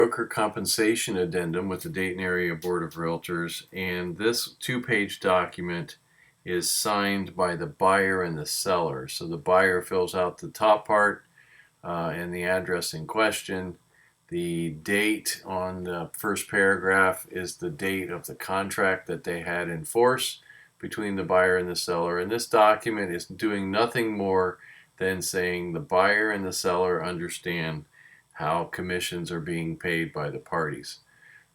Broker compensation addendum with the Dayton Area Board of Realtors, and this two-page document is signed by the buyer and the seller. So the buyer fills out the top part and the address in question. The date on the first paragraph is the date of the contract that they had in force between the buyer and the seller. And this document is doing nothing more than saying the buyer and the seller understand how commissions are being paid by the parties.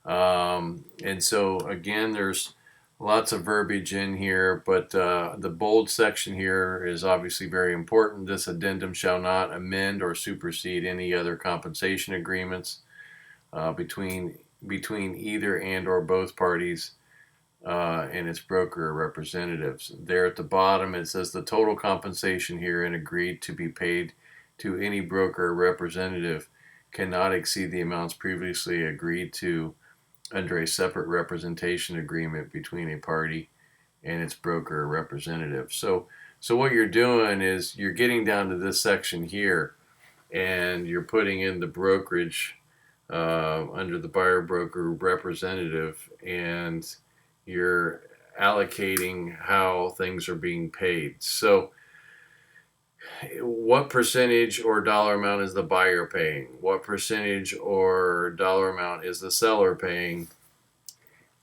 And so again, there's lots of verbiage in here, but the bold section here is obviously very important. This addendum shall not amend or supersede any other compensation agreements between either and or both parties and its broker or representatives. There at the bottom it says the total compensation herein agreed to be paid to any broker or representative cannot exceed the amounts previously agreed to under a separate representation agreement between a party and its broker or representative. So what you're doing is you're getting down to this section here, and you're putting in the brokerage under the buyer broker representative, and you're allocating how things are being paid. So what percentage or dollar amount is the buyer paying? What percentage or dollar amount is the seller paying?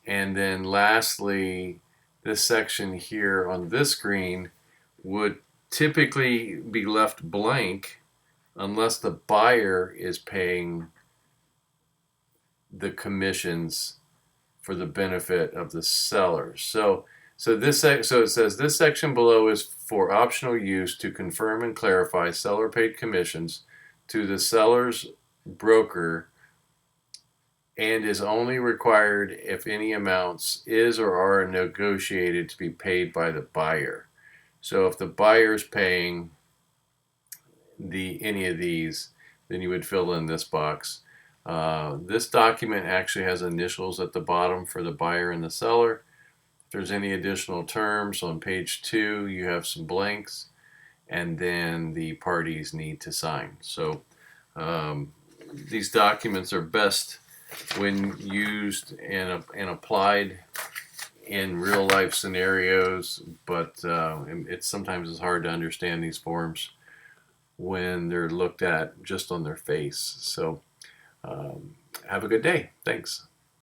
And then lastly, this section here on this screen would typically be left blank unless the buyer is paying the commissions for the benefit of the seller. So it says this section below is for optional use to confirm and clarify seller paid commissions to the seller's broker, and is only required if any amounts is or are negotiated to be paid by the buyer. So if the buyer's paying any of these, then you would fill in this box. This document actually has initials at the bottom for the buyer and the seller. If there's any additional terms on page 2, you have some blanks, and then the parties need to sign. So these documents are best when used and applied in real life scenarios, but it sometimes is hard to understand these forms when they're looked at just on their face. So have a good day. Thanks.